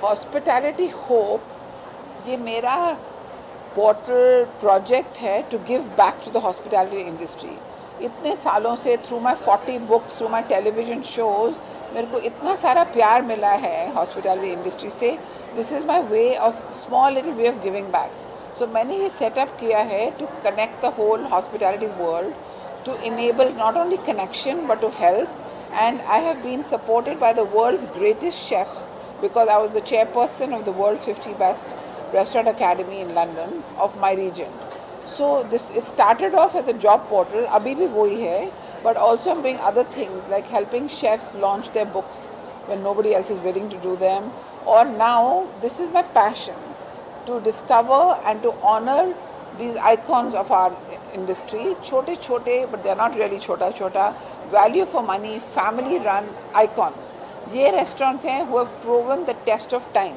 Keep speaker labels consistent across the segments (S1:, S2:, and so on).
S1: Hospitality hope ये मेरा portal project है to give back to the hospitality industry. इतने सालों से through my 40 books, through my television shows, मेरे को इतना सारा प्यार मिला है हॉस्पिटैलिटी इंडस्ट्री से. This is my way of small little way of giving back. So मैंने ये सेटअप किया है to connect the whole hospitality world, to enable not only connection but to help. And I have been supported by the world's greatest chefs because I was the chairperson of the world's 50 best restaurant academy in London of my region. So this, it started off as a job portal, abhi bhi wohi hai, but also I'm doing other things like helping chefs launch their books when nobody else is willing to do them. Or now this is my passion, to discover and to honor these icons of our industry, छोटे छोटे, but they are not really छोटा छोटा, value for money, family run icons. ये restaurants हैं who have proven the test of time.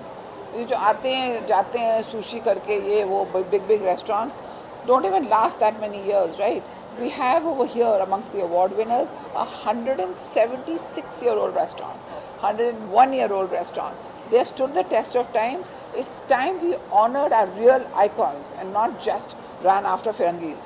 S1: ये जो आते हैं जाते हैं sushi करके, ये वो big restaurants don't even last that many years, right? We have over here amongst the award winners a 176-year-old restaurant, 101-year-old restaurant. They have stood the test of time. It's time we honored our real icons and not just ran after Ferengis.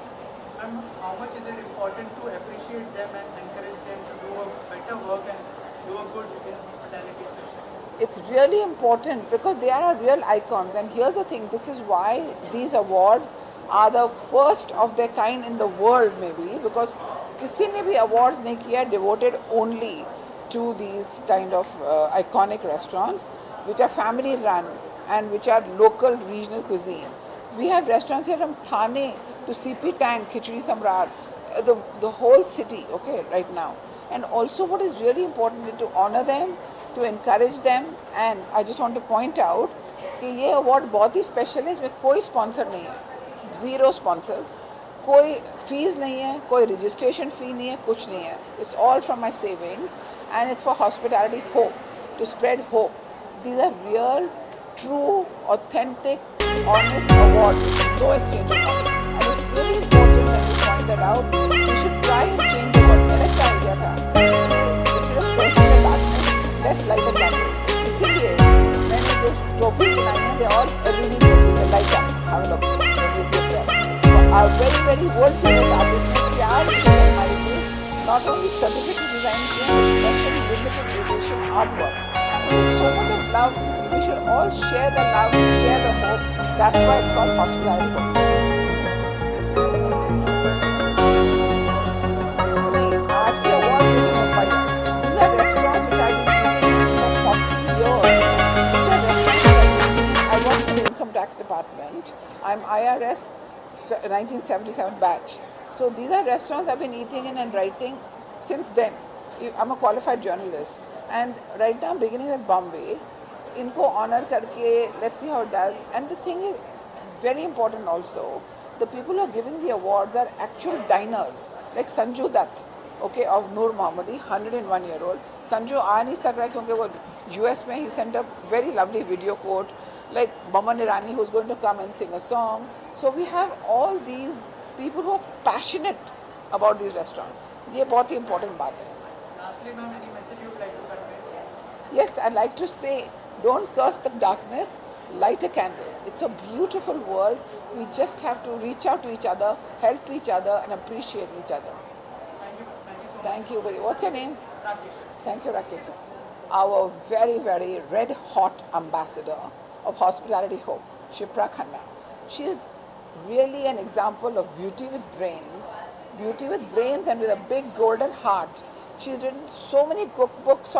S2: And how much is it important to appreciate them and encourage them to do a better work and do a good in hospitality especially?
S1: It's really important because they are our real icons. And here's the thing, this is why these awards are the first of their kind in the world maybe, because किसी ने भी awards नहीं किया devoted only to these kind of iconic restaurants which are family run and which are local regional cuisine. We have restaurants here from Thane to CP Tank, Khichdi Samrat, the whole city, okay, right now. And also what is really important is to honor them, to encourage them. And I just want to point out कि ये award बहुत ही special है, इसमें कोई sponsor नहीं है, zero sponsor, कोई fees नहीं है, कोई registration fee नहीं है, कुछ नहीं है. It's all from my savings and it's for hospitality hope, to spread hope. These are real, true, authentic, honest awards, no exchange of money. And it's really important that we point that out. We should try and change the world. मेरा क्या idea था? Instead of facing the darkness, let's light a candle. इसीलिए मैंने जो trophies बनाई हैं, they're all LED trophies. They light up. Have a look. Every gift there. So our very world famous artists ने प्यार से हमारे लिए not only certificate design किए हैं, but specially limited edition artwork. So there's so much of love. We should all share the love, share the hope. That's why it's called hospitality hope. नहीं, आज के awards नहीं हो पाए. These are restaurants which I've been eating for 40 years. These are restaurants I work in the income tax department. I'm IRS 1977 batch. So these are restaurants I've been eating in and writing since then. I'm a qualified journalist. And right now, beginning with Bombay, इनको honor करके, let's see how it does. And the thing is, very important also, the people who are giving the awards are actual diners, like Sanju Dutt, okay, of Noor Mohammadi, 101-year-old. Sanju आ नहीं सक रहा है क्योंकि वो US में, he sent a very lovely video quote, like Boman Irani, who's going to come and sing a song. So we have all these people who are passionate about these restaurants. ये बहुत ही important बात है.
S2: Lastly, ma'am, any message you would like to convey?
S1: Yes, I'd like to say, don't curse the darkness, light a candle. It's a beautiful world. We just have to reach out to each other, help each other, and appreciate each other.
S2: Thank you so much.
S1: Thank you very much. What's your name?
S2: Rakesh.
S1: Thank you, Rakesh. Our very red hot ambassador of Hospitality Hope, Shipra Khanna. She is really an example of beauty with brains and with a big golden heart. She's written so many cookbooks,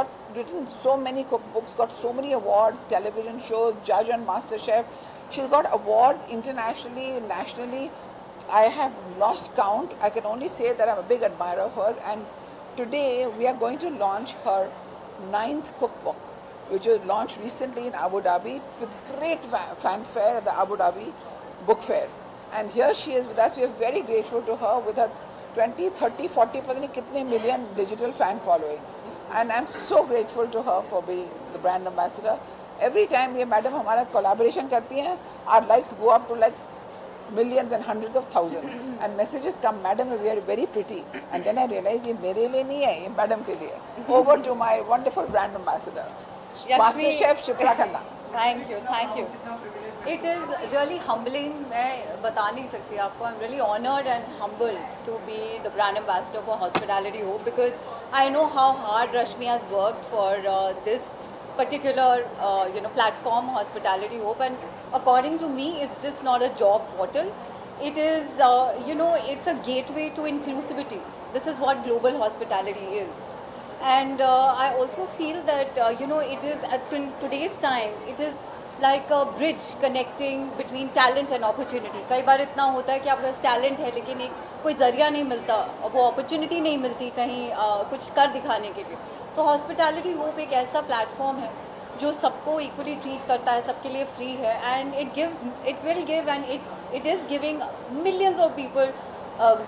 S1: got so many awards, television shows, judge on MasterChef. She's got awards internationally, nationally. I have lost count. I can only say that I'm a big admirer of hers. And today we are going to launch her 9th cookbook, which was launched recently in Abu Dhabi with great fanfare at the Abu Dhabi Book Fair. And here she is with us. We are very grateful to her with her 20, 30, 40, पता नहीं कितने million digital fan following. And I'm so grateful to her for being the brand ambassador. Every time ये madam हमारा collaboration करती हैं, our likes go up to like millions and hundreds of thousands. And messages come, madam, we are very pretty. And then I realize ये मेरे लिए नहीं है, ये madam के लिए. Over to my wonderful brand ambassador, Master Chef Shipra Khanna.
S3: Thank you. It is really humbling. मैं बता नहीं सकती आपको. I'm really honored and humbled to be the brand ambassador for Hospitality Hope because I know how hard Rashmi has worked for this particular platform, Hospitality Hope. And according to me, it's just not a job portal. It is it's a gateway to inclusivity. This is what global hospitality is. And I also feel that it is in today's time it is like a bridge connecting between talent and opportunity. कई बार इतना होता है कि आपके पास talent है लेकिन एक कोई ज़रिया नहीं मिलता, वो अपॉर्चुनिटी नहीं मिलती कहीं कुछ कर दिखाने के लिए. तो हॉस्पिटैलिटी होप एक ऐसा प्लेटफॉर्म है जो सबको इक्वली ट्रीट करता है, सबके लिए फ्री है. And it will give and it is giving millions of people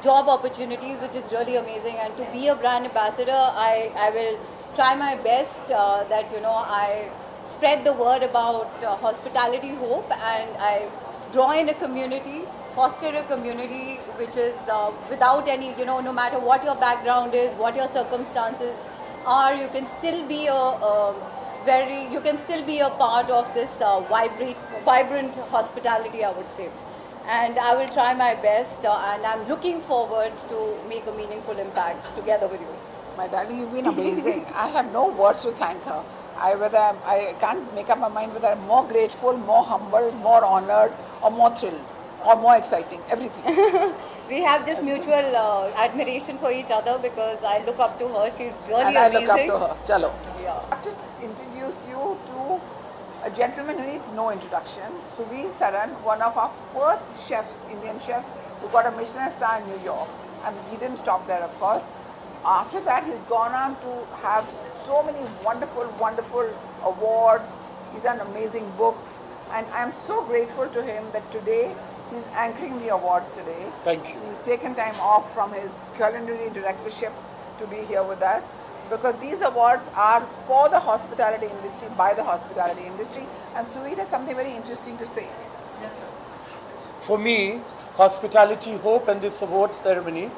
S3: job opportunities, which is really amazing. And to be a brand ambassador, I will try my best that I spread the word about Hospitality Hope, and I draw in a community, foster a community which is without any, no matter what your background is, what your circumstances are, you can still be a part of this vibrant hospitality, I would say. And I will try my best, and I'm looking forward to make a meaningful impact together with you.
S1: My darling, you've been amazing. I have no words to thank her. I can't make up my mind whether I'm more grateful, more humble, more honored, or more thrilled, or more exciting. Everything.
S3: We have just mutual admiration for each other because I look up to her. She's really
S1: and I
S3: amazing.
S1: look up to her. Chalo.
S3: Yeah.
S1: I have to introduce you to a gentleman who needs no introduction. Suvir Saran, one of our first chefs, Indian chefs, who got a Michelin star in New York. And he didn't stop there, of course. After that, he's gone on to have so many wonderful, wonderful awards. He's done amazing books. And I'm so grateful to him that today he's anchoring the awards today.
S4: Thank you.
S1: He's taken time off from his culinary directorship to be here with us, because these awards are for the hospitality industry, by the hospitality industry. And Suvir has something very interesting to say.
S2: Yes.
S4: For me, Hospitality Hope and this award ceremony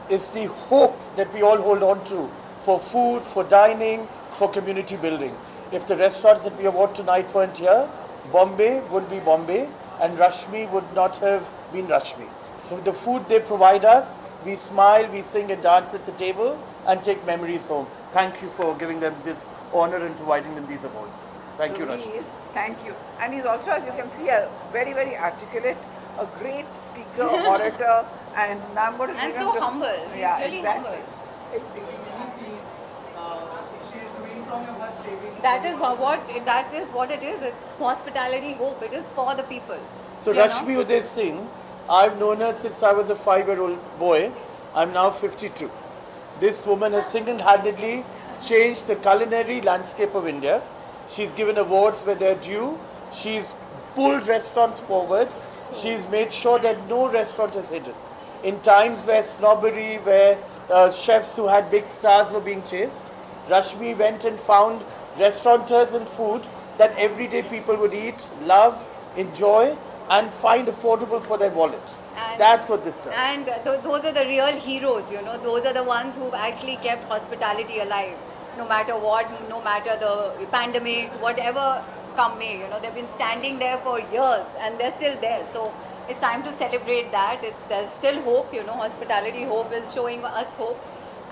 S4: is the hope that we all hold on to for food, for dining, for community building. If the restaurants that we award tonight weren't here, Bombay would be Bombay and Rashmi would not have been Rashmi. So with the food they provide us, we smile, we sing and dance at the table and take memories home. Thank you for giving them this honor and providing them these awards. Thank you, Rashmi.
S1: Suvir, thank you. And he's also, as you can see, a very, very articulate, a great speaker, orator, and now I'm going to
S3: And
S1: give
S3: so
S1: him the-
S3: humble. He's
S1: Yeah,
S3: really
S1: exactly.
S3: humble.
S1: It's,
S2: She is doing from her savings.
S3: That is what it is. It's Hospitality Hope. It is for the people.
S4: So
S3: You know?
S4: Rashmi Uday Singh, I've known her since I was a 5-year-old boy. I'm now 52. This woman has single-handedly changed the culinary landscape of India. She's given awards where they're due. She's pulled restaurants forward. She's made sure that no restaurant is hidden. In times where snobbery, where chefs who had big stars were being chased, Rashmi went and found restaurateurs and food that everyday people would eat, love, enjoy, and find affordable for their wallet.
S3: And-
S4: That's what this does.
S3: And those are the real heroes, Those are the ones who've actually kept hospitality alive. No matter what, no matter the pandemic, whatever come may, they've been standing there for years and they're still there. So it's time to celebrate that. There's still hope, Hospitality Hope is showing us hope.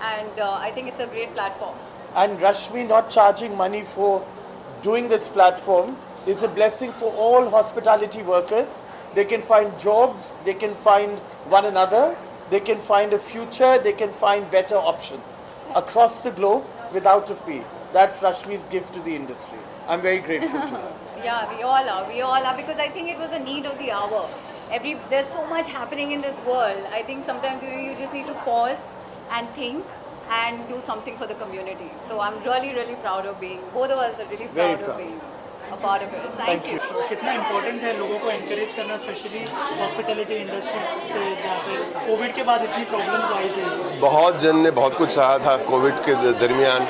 S3: And I think it's a great platform.
S4: And Rashmi not charging money for doing this platform is a blessing for all hospitality workers. They can find jobs, they can find one another, they can find a future, they can find better options across the globe without a fee. That's Rashmi's gift to the industry. I'm very grateful to her.
S3: Yeah, we all are, because I think it was a need of the hour. There's so much happening in this world. I think sometimes you just need to pause and think and do something for the community. So I'm really, really proud of both of us are really
S4: Very
S3: proud of
S4: proud.
S3: being a part of it. Thank you.
S2: तो कितना important है लोगों को encourage करना, specially hospitality industry से जहाँ पे Covid के बाद इतनी प्रॉब्लम्स आई थी.
S5: बहुत जन ने बहुत कुछ सहा था कोविड के दरमियान,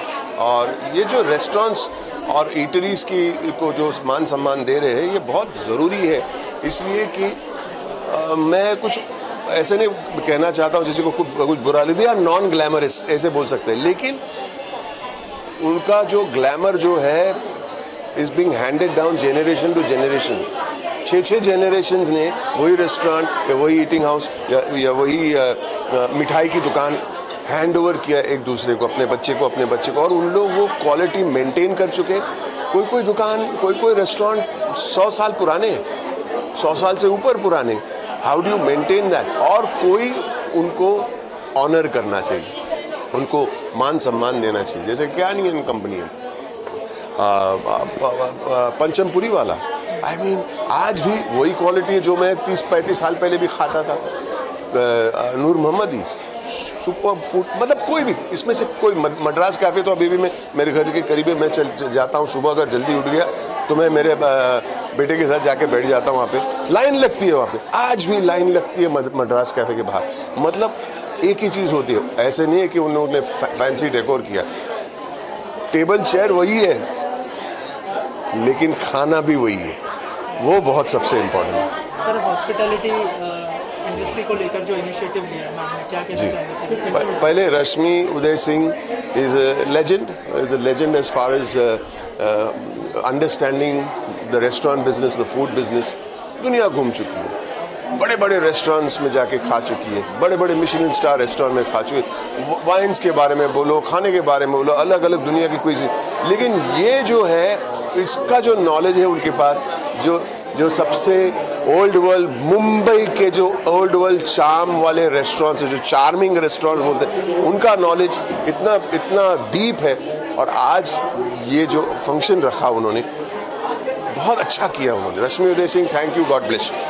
S5: और ये जो रेस्टोरेंट्स और ईटरीज़ को जो मान सम्मान दे रहे हैं ये बहुत ज़रूरी है. इसलिए कि मैं कुछ ऐसे नहीं कहना चाहता हूँ जैसे को कुछ बुरा लगे या नॉन ग्लैमरस ऐसे बोल सकते हैं, लेकिन उनका जो ग्लैमर जो है is being handed down generation to generation. 6 generations ने वही रेस्टोरेंट या वही ईटिंग हाउस या वही मिठाई की दुकान हैंड ओवर किया एक दूसरे को, अपने बच्चे को, और उन लोग वो क्वालिटी मेंटेन कर चुके। कोई दुकान, कोई रेस्टोरेंट 100 साल पुराने, 100 साल से ऊपर पुराने। How do you maintain that? और कोई उनको ऑनर करना चाहिए, उनको मान सम्मान देना चाहिए। जैसे क्या नहीं है कंपनी है पंचमपुरी वाला, आई मीन आज भी वही क्वालिटी है जो मैं 30-35 साल पहले भी खाता था। नूर मोहम्मदी सुपर फूड, मतलब कोई भी इसमें से कोई। मद्रास कैफ़े तो अभी भी मैं मेरे घर के करीब है, मैं चल जाता हूँ सुबह, अगर जल्दी उठ गया तो मैं मेरे बेटे के साथ जाके बैठ जाता हूँ। वहाँ पे लाइन लगती है, वहाँ पे आज भी लाइन लगती है मद्रास कैफ़े के बाहर। मतलब एक ही चीज़ होती है, ऐसे नहीं है कि उन्होंने फैंसी डेकोर किया, टेबल चेयर वही है लेकिन खाना भी वही है, वो बहुत सबसे इम्पोर्टेंट है।
S2: सर हॉस्पिटैलिटी इंडस्ट्री को लेकर जो इनिशिएटिव लिया है मैम, क्या कहना चाहेंगे?
S5: पहले Rashmi Uday Singh is a legend as far as understanding the restaurant business, the food business. दुनिया घूम चुकी है, बड़े बड़े रेस्टोरेंट्स में जाके खा चुकी है, बड़े बड़े मिशेलिन स्टार रेस्टोरेंट में खा चुकी है। वाइन्स के बारे में बोलो, खाने के बारे में बोलो, अलग अलग दुनिया की क्विज़। लेकिन ये जो है, इसका जो नॉलेज है उनके पास, जो सबसे ओल्ड वर्ल्ड, मुंबई के जो ओल्ड वर्ल्ड चार्म वाले रेस्टोरेंट्स हैं, जो चार्मिंग रेस्टोरेंट बोलते हैं, उनका नॉलेज इतना डीप है। और आज ये जो फंक्शन रखा उन्होंने, बहुत अच्छा किया उन्होंने। Rashmi Uday Singh, thank you, God bless you.